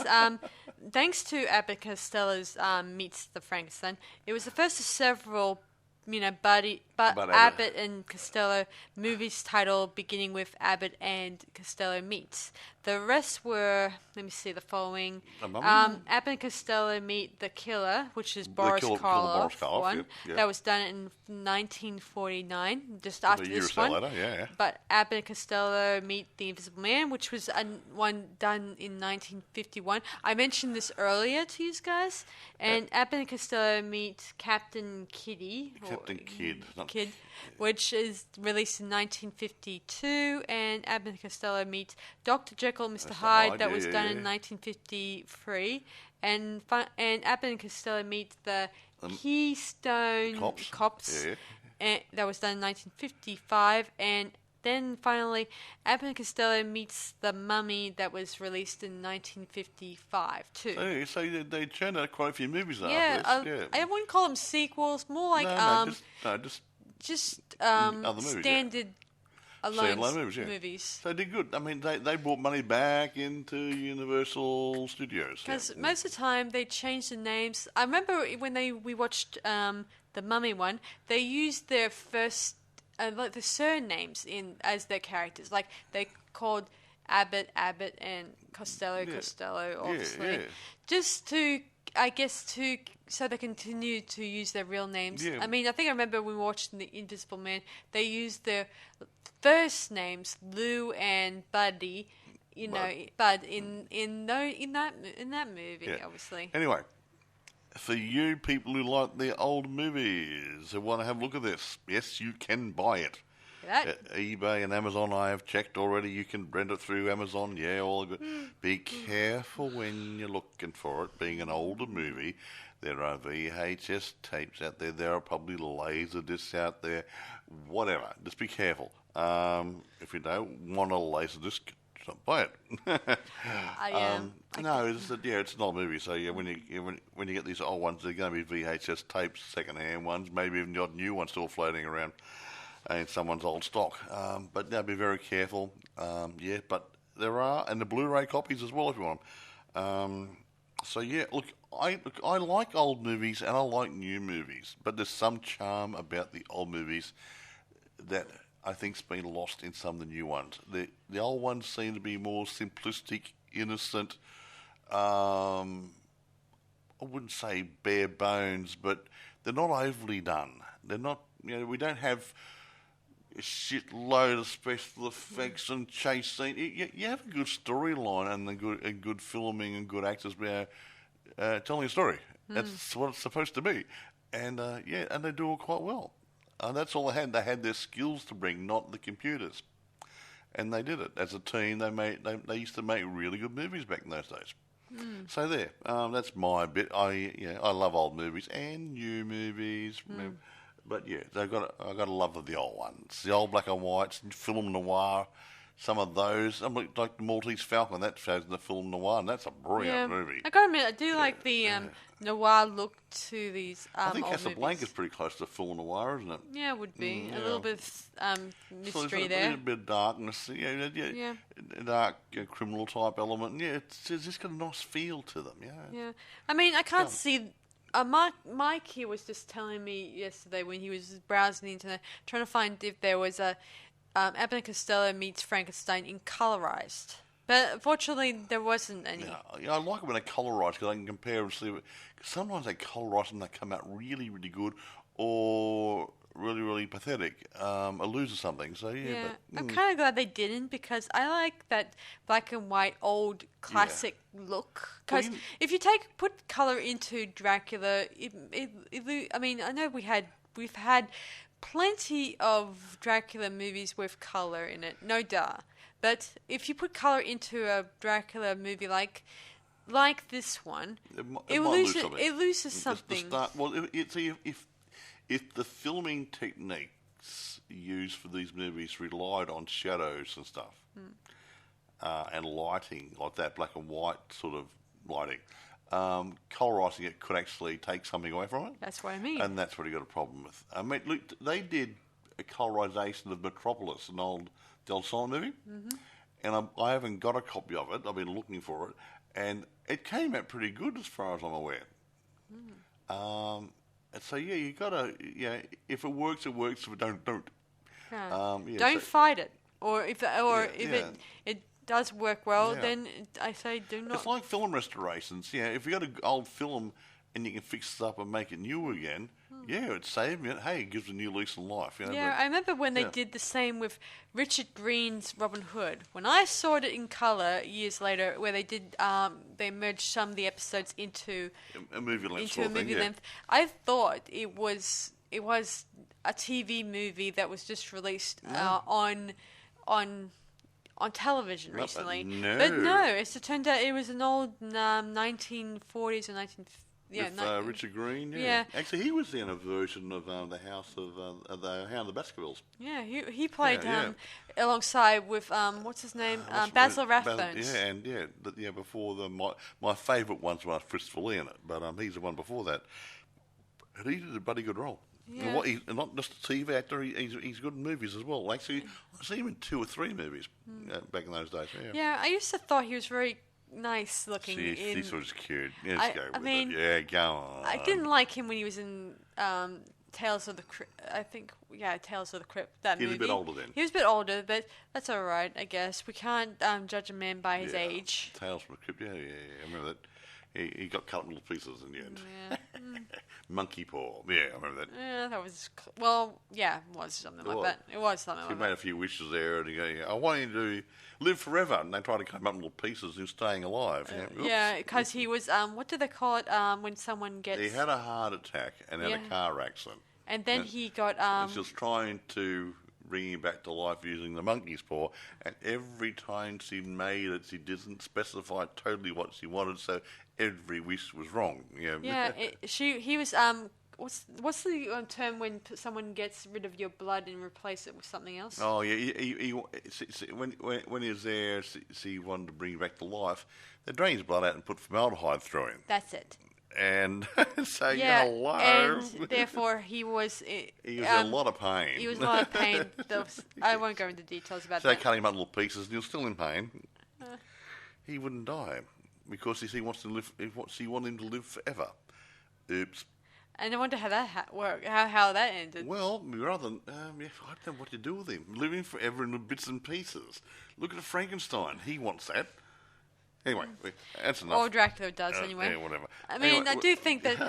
thanks to Abbott Costello's Meets the Frankenstein, it was the first of several, Abbott and Costello movies titled beginning with Abbott and Costello Meets. The rest were, let me see, the following. Abbott and Costello Meet the Killer, which is Boris Karloff one. Yeah. That was done in 1949, just after a year this or so one. later, yeah. But Abbott and Costello Meet the Invisible Man, which was one done in 1951. I mentioned this earlier to you guys. And Abbott and Costello Meet Captain Kidd, which is released in 1952. And Abbott and Costello Meet Dr. Jekyll and Mr. Hyde, that was done in 1953. And Abbott and Costello Meet the Keystone Cops. And that was done in 1955, and then finally, Abbott and Costello Meets the Mummy, that was released in 1955 too. So they churned out quite a few movies Yeah, after this. I wouldn't call them sequels, more like just other movies, standard alone movies. So they did good. I mean, they brought money back into Universal Studios. Because most of the time they changed the names. I remember when we watched the Mummy one, they used their first, like the surnames as their characters. Like they called Abbott, and Costello, obviously. Just to, I guess, so they continue to use their real names. Yeah. I mean, I think I remember when we watched The Invisible Man, they used their first names, Lou and Buddy, Bud in that movie, obviously. Anyway, for you people who like the old movies, who want to have a look at this, yes, you can buy it. At eBay and Amazon, I have checked already. You can rent it through Amazon. Yeah, all good. Be careful when you're looking for it. Being an older movie, there are VHS tapes out there. There are probably laser discs out there. Whatever. Just be careful. If you don't want a laser disc, don't buy it. It's an old movie. So when you get these old ones, they're going to be VHS tapes, second-hand ones, maybe even the odd new one still floating around in someone's old stock. But now be very careful. But there are, and the Blu-ray copies as well if you want them. I like old movies and I like new movies, but there's some charm about the old movies that I think's been lost in some of the new ones. The old ones seem to be more simplistic, innocent. I wouldn't say bare bones, but they're not overly done. They're not. We don't have a shitload of special effects and chase scenes. You have a good storyline and good filming and good actors telling a story. That's what it's supposed to be, and they do it quite well. And that's all they had. They had their skills to bring, not the computers. and they did it as a team. They used to make really good movies back in those days. So there, that's my bit. I love old movies and new movies, but yeah, I got a love of the old ones, the old black and whites, film noir. Some of those, like the Maltese Falcon, that shows in the film noir, and that's a brilliant movie. I gotta admit, I do like the noir look to these I think old Casablanca's movies. pretty close to film noir, isn't it? Yeah, it would be a little bit of mystery So there. a bit of darkness, a dark criminal type element. Yeah, it's just got a nice feel to them. Yeah, I mean, I can't see. Mike here was just telling me yesterday when he was browsing the internet, trying to find if there was a Abbott Costello Meets Frankenstein in colorized. But unfortunately, there wasn't any. Yeah, I like it when they colorise because I can compare and see. Cause sometimes they colorise and they come out really, really good, or really, really pathetic, or lose something. So yeah, but, I'm kind of glad they didn't because I like that black and white old classic look. Because if you put color into Dracula, I mean, I know we've had plenty of Dracula movies with color in it, no duh. But if you put color into a Dracula movie like this one, it loses something. If the filming techniques used for these movies relied on shadows and stuff, and lighting like that, black and white sort of lighting, colorising it could actually take something away from it. That's what I mean. And that's what you got a problem with. I mean, look, they did a colorisation of Metropolis, the old silent movie, and I haven't got a copy of it. I've been looking for it, and it came out pretty good as far as I'm aware. And so yeah, you gotta if it works, it works. If it don't. Don't fight it, or if it does work well, then I say do not. It's like film restorations. Yeah, if you got an old film and you can fix it up and make it new again, it's saving it. Hey, it gives a new lease on life. You know, I remember when they did the same with Richard Green's Robin Hood. When I saw it in color years later, where they did, they merged some of the episodes into a movie length. I thought it was a TV movie that was just released on television recently. But no, it turned out it was an old 1940s or 1950s. With Richard Green, yeah. Actually, he was in a version of the House of the Hound of the Baskervilles. Yeah, he played alongside with what's his name, Basil Rathbones. Before my favourite one's was Christopher Lee in it, but he's the one before that. And he did a bloody good role. Yeah. He's not just a TV actor; he's good in movies as well. Actually, I see him in 2 or 3 movies back in those days. Yeah, I used to thought he was very nice looking. He was cute. Yeah, go on. I didn't like him when he was in Tales of the Crypt. I think, Tales of the Crypt. That movie. He was a bit older then. He was a bit older, but that's all right, I guess. We can't judge a man by his age. Tales from the Crypt. Yeah. I remember that. He got cut in little pieces in the end. Yeah. Monkey paw. Yeah, I remember that. Yeah, that was... it was something like that. It was something like that. He made a few wishes there, and he go, I want you to live forever. And they tried to cut him up in little pieces and staying alive. Because he was... what do they call it when someone gets... He had a heart attack and had a car accident. And then he got... He was trying to bring him back to life using the monkey's paw, and every time she made it, she didn't specify totally what she wanted, so every wish was wrong. He was what's the term when someone gets rid of your blood and replace it with something else? Oh yeah, when he was there, she wanted to bring him back to life. They drained his blood out and put formaldehyde through him. That's it. And so hello. And therefore he was. He was in a lot of pain. He was in a lot of pain. I won't go into details about that. So they cut him up in little pieces, and he was still in pain. He wouldn't die because he wants to live. She wanted him to live forever. Oops. And I wonder how that worked. How that ended. Well, rather than I don't know what to do with him. Living forever in bits and pieces. Look at Frankenstein. He wants that. Anyway, that's enough. Or Dracula does anyway. Yeah, whatever. I mean, I do think that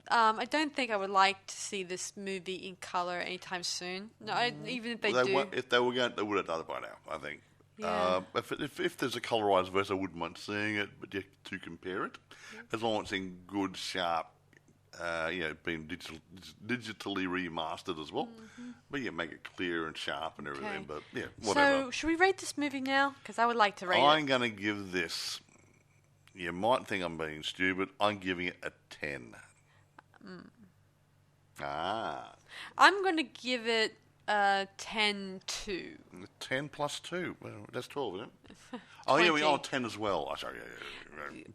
I don't think I would like to see this movie in color anytime soon. No, even if they do. If they were going, they would have done it by now, I think. Yeah. If there's a colorized version, I wouldn't mind seeing it, but to compare it, as long as it's in good, sharp being digitally remastered as well. But make it clear and sharp and everything. Okay. But whatever. So, should we rate this movie now? Because I would like to rate it. I'm going to give this. You might think I'm being stupid. I'm giving it a 10. I'm going to give it a 10 too. 10 plus 2. Well, that's 12, isn't it? 10 as well. Oh, sorry.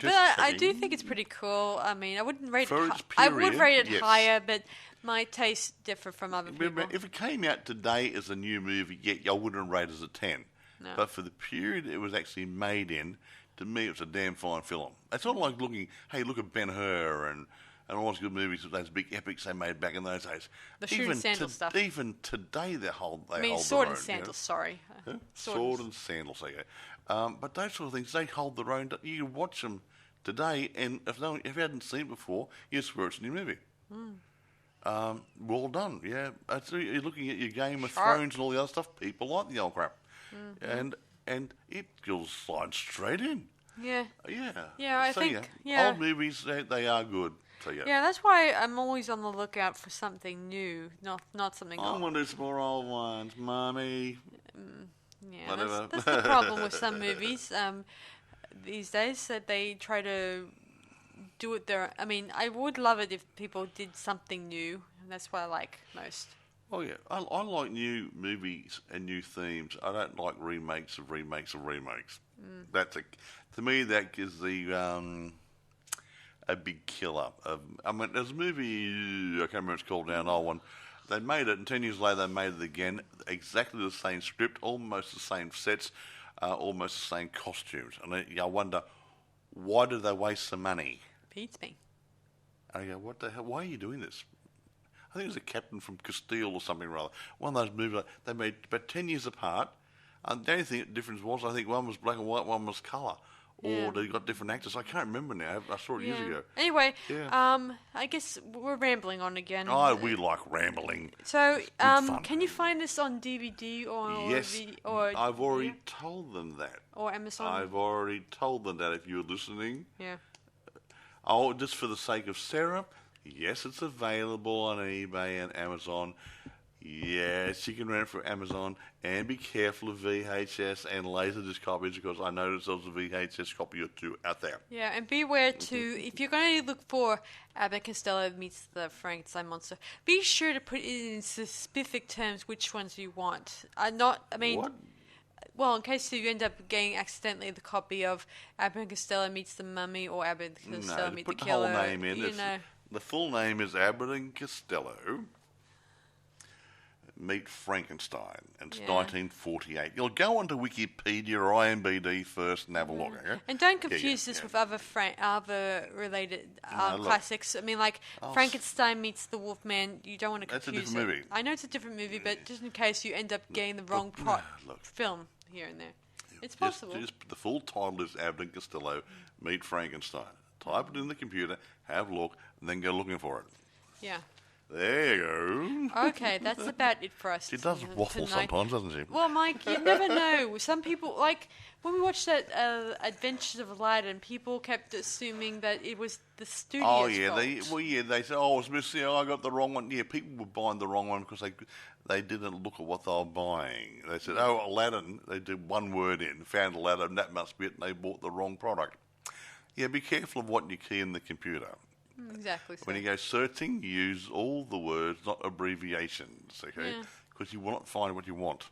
But I do think it's pretty cool. I mean, I wouldn't rate For it. its I would period, rate it yes. higher, but my tastes differ from other people. If it came out today as a new movie, I wouldn't rate it as a 10. No. But for the period it was actually made in, to me, it's a damn fine film. It's not like look at Ben-Hur and all those good movies, those big epics they made back in those days. The shooting sandals stuff. Even today, they hold sword their and own, sandals, sorry. Huh? Sword and sandals, okay. But those sort of things, they hold their own. You can watch them today, and if you hadn't seen it before, you swear it's a new movie. Well done, yeah. You're looking at your Game of Thrones and all the other stuff. People like the old crap, and it goes slide straight in. Yeah. Yeah. I think. Yeah. Old movies, they are good. So yeah. Yeah, that's why I'm always on the lookout for something new, not something old. I want to do some more old ones, Mummy. Yeah, that's the problem with some movies these days, that they try to do it their. I mean, I would love it if people did something new, and that's what I like most. Oh yeah, I like new movies and new themes. I don't like remakes of remakes of remakes. To me that gives the a big killer. There's a movie, I can't remember what it's called now, an old one. They made it, and 10 years later they made it again. Exactly the same script, almost the same sets, almost the same costumes. And I wonder, why did they waste the money? Beats me. And I go, what the hell? Why are you doing this? I think it was a captain from Castile or something rather. One of those movies they made about 10 years apart. And the only difference was, I think one was black and white, one was colour. Or they got different actors. I can't remember now. I saw it years ago. Anyway, I guess we're rambling on again. Oh, we like rambling. So, can you find this on DVD or yes, I've already told them that. Or Amazon? I've already told them that if you're listening. Yeah. Oh, just for the sake of Sarah, yes, it's available on eBay and Amazon. Yes, you can rent it from Amazon, and be careful of VHS and Laserdisc copies, because I noticed there's a VHS copy or two out there. Yeah, and beware too, if you're going to look for Abbott Costello Meets the Frankenstein Monster, be sure to put it in specific terms which ones you want. What? Well, in case you end up getting accidentally the copy of Abbott Costello Meets the Mummy or Abbott Costello Meets the Killer. Put the whole name in. The full name is Abbott and Costello Meet Frankenstein, and it's 1948. You'll go onto Wikipedia or IMDb first and have a look. Okay? And don't confuse this with other related classics. I mean, like Frankenstein Meets the Wolfman. You don't want to confuse That's a different movie. I know it's a different movie, but just in case you end up getting the wrong film here and there, it's possible. The full title is Abbott and Costello Meet Frankenstein. Type it in the computer, have a look, and then go looking for it. Yeah. There you go. Okay, that's about it for us. She does waffle sometimes, doesn't she? Well, Mike, you never know. Some people, like, when we watched that Adventures of Aladdin, people kept assuming that it was the studio's fault. They said, oh, it's missing, I got the wrong one. Yeah, people were buying the wrong one because they didn't look at what they were buying. They said, oh, Aladdin, they did one word in, found Aladdin, that must be it, and they bought the wrong product. Yeah, be careful of what you key in the computer. Exactly. So. When you go searching, use all the words, not abbreviations, okay? Because you will not find what you want.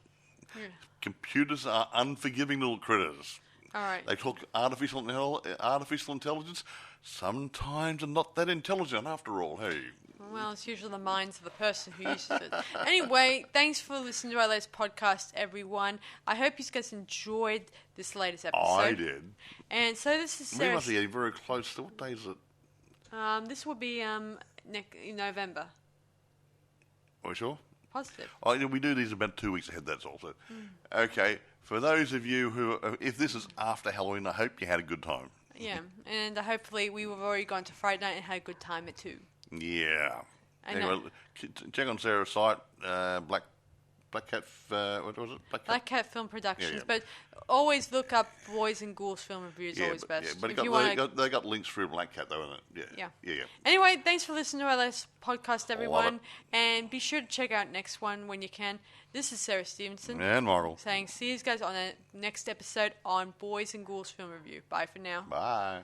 Yeah. Computers are unforgiving little critters. All right. They talk artificial intelligence. Sometimes they're not that intelligent after all, hey? Well, it's usually the minds of the person who uses it. Anyway, thanks for listening to our latest podcast, everyone. I hope you guys enjoyed this latest episode. I did. And so this is Sarah. We must be getting very close to, what day is it? This will be in November. Are we sure? Positive. Oh, we do these about 2 weeks ahead, that's all. So. Okay, for those of you who, if this is after Halloween, I hope you had a good time. Yeah, and hopefully we have already gone to Friday night and had a good time at too. Yeah. Anyway, check on Sarah's site, Black Cat. What was it? Black Cat Film Productions. Yeah. But always look up Boys and Ghouls Film Reviews. Always best. Yeah, but they got links through Black Cat though, isn't it? Yeah. Anyway, thanks for listening to our last podcast, everyone, and be sure to check out next one when you can. This is Sarah Stephenson And Marvel saying, see you guys on the next episode on Boys and Ghouls Film Review. Bye for now. Bye.